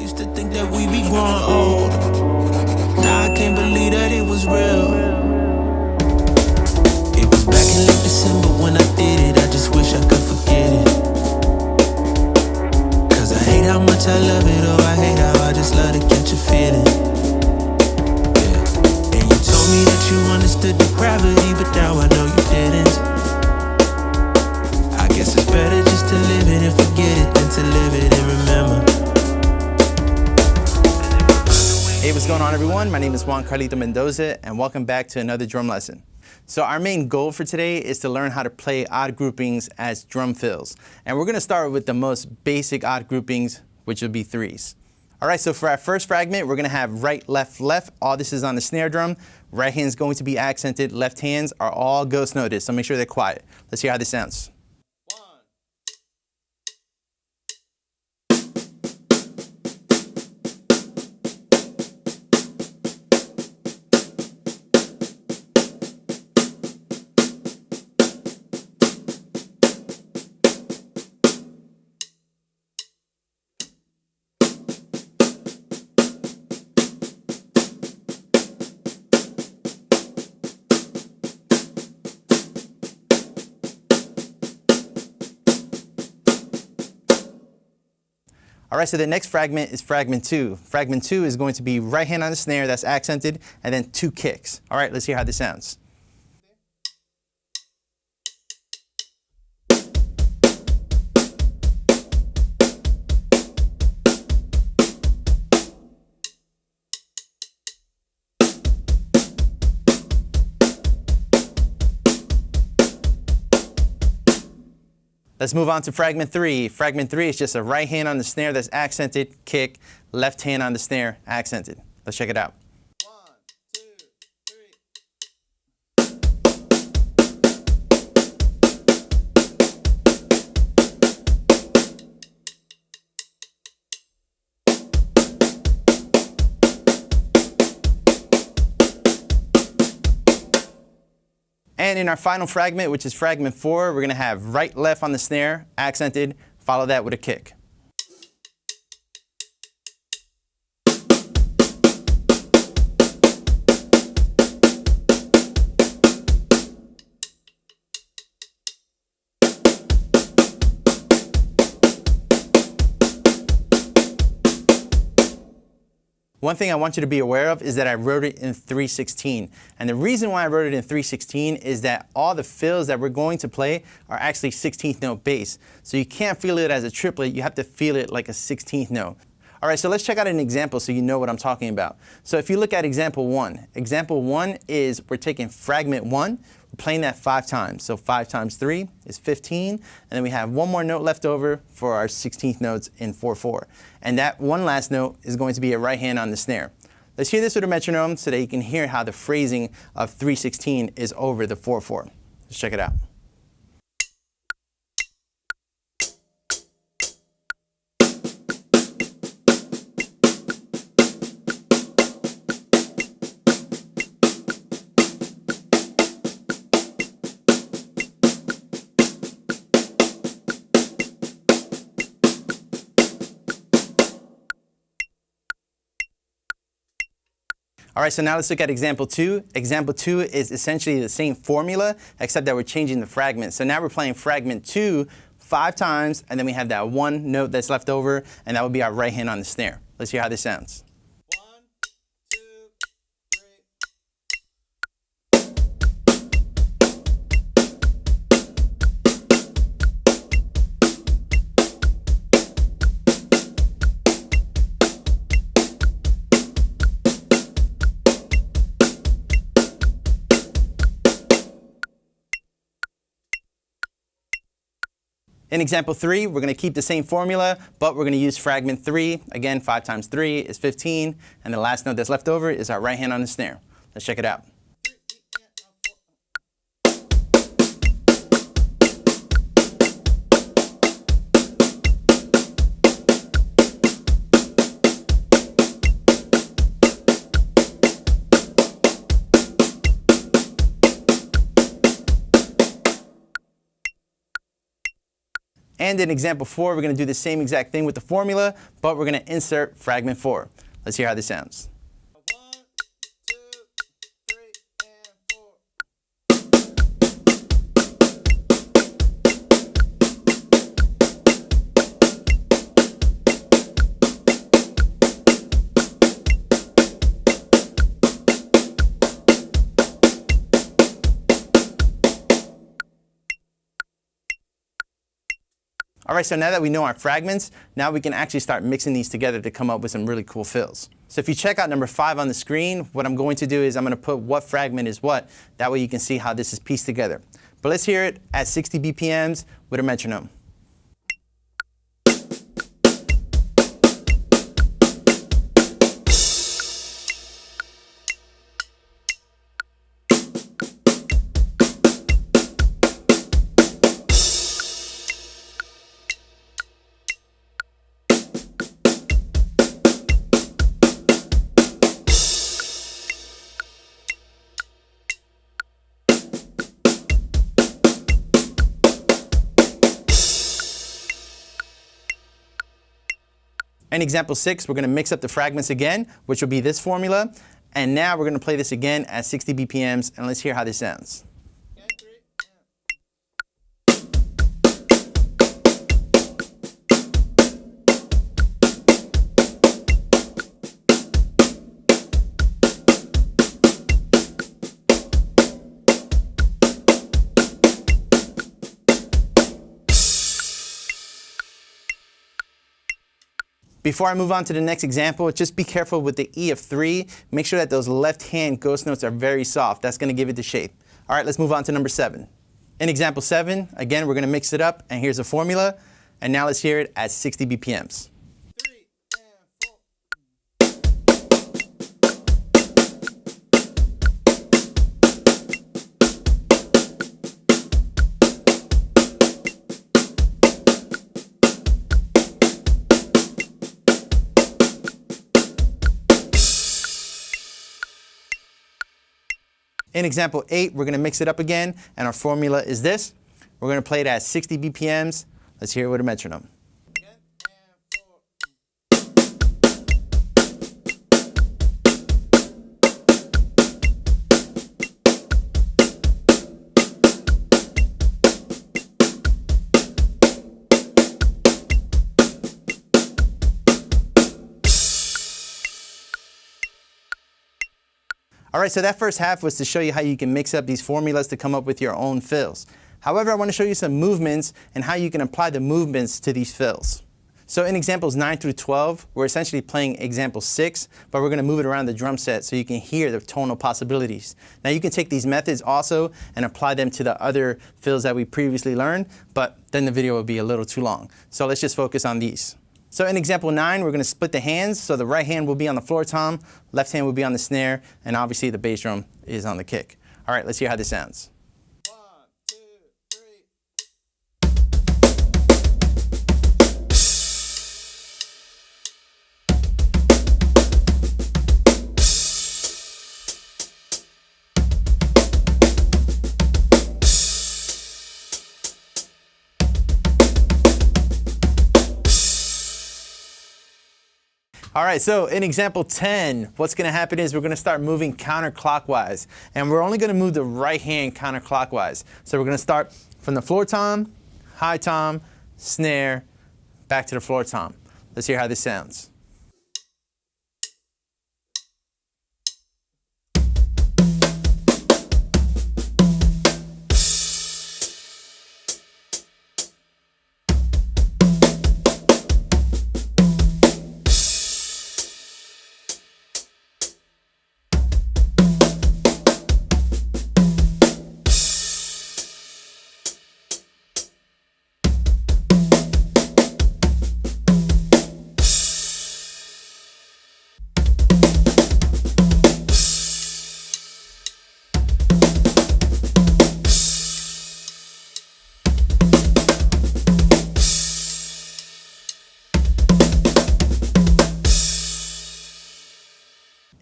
Used to think that we be growing old. Now I can't believe that it was real. It was back in late December when I did it. I just wish I could forget it. Cause I hate how much I love it, or I hate how I just love to catch a feeling. Yeah. And you told me that you understood depravity, but now I know you didn't. I guess it's better just to live it and forget it than to live it and remember. Hey, what's going on, everyone? My name is Juan, Carlito, Mendoza, and welcome back to another drum lesson. So our main goal for today is to learn how to play odd groupings as drum fills. And we're gonna start with the most basic odd groupings, which would be threes. All right, so for our first fragment, we're gonna have right, left, left. All this is on the snare drum. Right hand's going to be accented. Left hands are all ghost noted, so make sure they're quiet. Let's hear how this sounds. All right, so the next fragment is fragment two. Fragment two is going to be right hand on the snare, that's accented, and then two kicks. All right, let's hear how this sounds. Let's move on to fragment three. Fragment three is just a right hand on the snare that's accented, kick, left hand on the snare, accented. Let's check it out. 1, 2, 3. And in our final fragment, which is fragment 4, we're gonna have right, left on the snare, accented, follow that with a kick. One thing I want you to be aware of is that I wrote it in 3/16. And the reason why I wrote it in 3/16 is that all the fills that we're going to play are actually 16th note bass. So you can't feel it as a triplet, you have to feel it like a 16th note. All right, so let's check out an example so you know what I'm talking about. So if you look at example 1, example 1 is we're taking fragment 1, we're playing that 5 times. So 5 times 3 is 15, and then we have one more note left over for our 16th notes in 4/4. And that one last note is going to be a right hand on the snare. Let's hear this with a metronome so that you can hear how the phrasing of 3/16 is over the 4/4. Let's check it out. All right, so now let's look at example 2. Example 2 is essentially the same formula, except that we're changing the fragment. So now we're playing fragment 2 5 times, and then we have that one note that's left over, and that would be our right hand on the snare. Let's hear how this sounds. In example 3, we're going to keep the same formula, but we're going to use fragment 3. Again, 5 times 3 is 15, and the last note that's left over is our right hand on the snare. Let's check it out. And And in example 4, we're going to do the same exact thing with the formula, but we're going to insert fragment 4. Let's hear how this sounds. All right, so now that we know our fragments, now we can actually start mixing these together to come up with some really cool fills. So if you check out number 5 on the screen, what I'm going to do is I'm going to put what fragment is what. That way you can see how this is pieced together. But let's hear it at 60 BPMs with a metronome. In example 6, we're going to mix up the fragments again, which will be this formula. And now we're going to play this again at 60 BPMs, and let's hear how this sounds. Before I move on to the next example, just be careful with the E of 3. Make sure that those left-hand ghost notes are very soft. That's going to give it the shape. All right, let's move on to number 7. In example 7, again, we're going to mix it up, and here's a formula. And now let's hear it at 60 BPMs. In example 8, we're going to mix it up again, and our formula is this. We're going to play it at 60 BPMs. Let's hear it with a metronome. All right, so that first half was to show you how you can mix up these formulas to come up with your own fills. However, I want to show you some movements and how you can apply the movements to these fills. So in examples 9 through 12, we're essentially playing example 6, but we're going to move it around the drum set so you can hear the tonal possibilities. Now you can take these methods also and apply them to the other fills that we previously learned, but then the video will be a little too long. So let's just focus on these. So in example 9, we're going to split the hands. So the right hand will be on the floor tom, left hand will be on the snare, and obviously the bass drum is on the kick. All right, let's hear how this sounds. All right, so in example 10, what's going to happen is we're going to start moving counterclockwise. And we're only going to move the right hand counterclockwise. So we're going to start from the floor tom, high tom, snare, back to the floor tom. Let's hear how this sounds.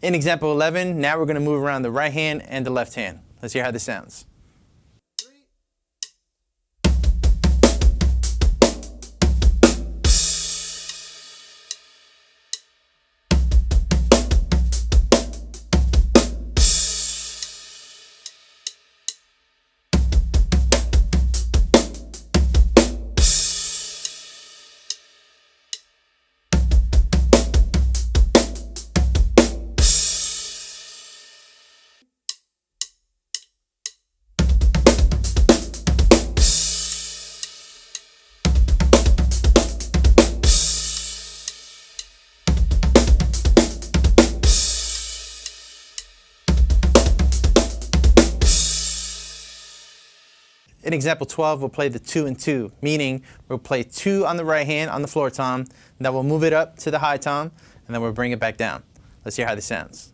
In example 11, now we're going to move around the right hand and the left hand. Let's hear how this sounds. in example 12, we'll play the 2 and 2, meaning we'll play 2 on the right hand on the floor tom, then we'll move it up to the high tom, and then we'll bring it back down. Let's hear how this sounds.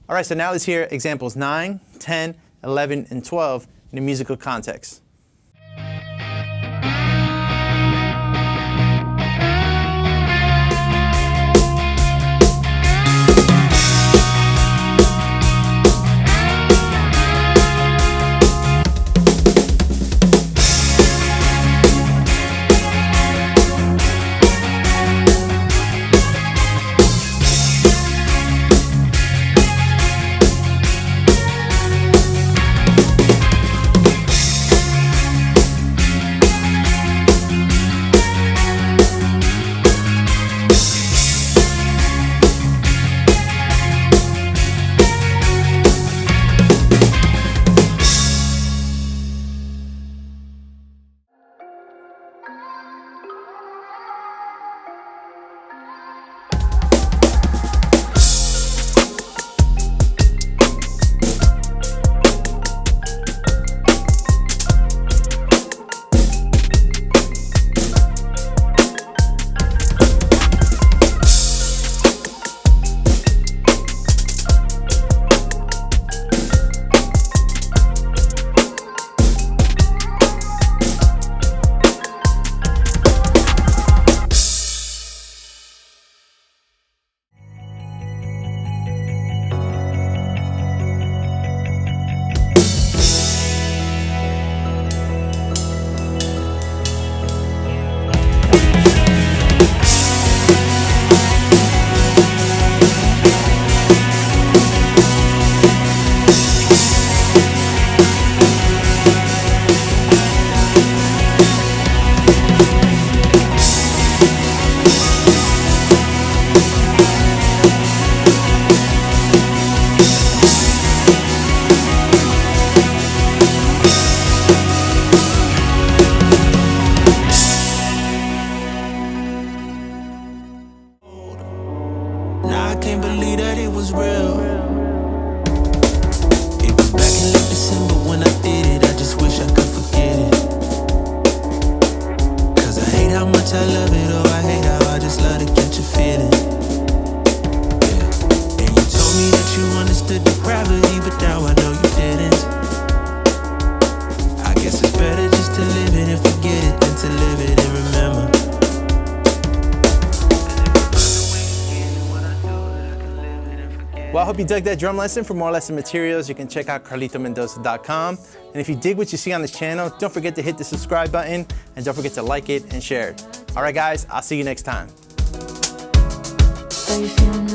All right, so now let's hear examples 9, 10, 11, and 12 in a musical context. I can't believe that it was real. It was back in late December when I did it. I just wish I could forget it. Cause I hate how much I love it. Oh, I hate how I just love to catch a feeling. Yeah. And you told me that you understood the gravity, but now I know you didn't. I guess it's better just to live it and forget it than to live it and remember. Well, I hope you dug that drum lesson. For more lesson materials, you can check out CarlitoMendoza.com. And if you dig what you see on this channel, don't forget to hit the subscribe button and don't forget to like it and share it. All right, guys, I'll see you next time. Are you feeling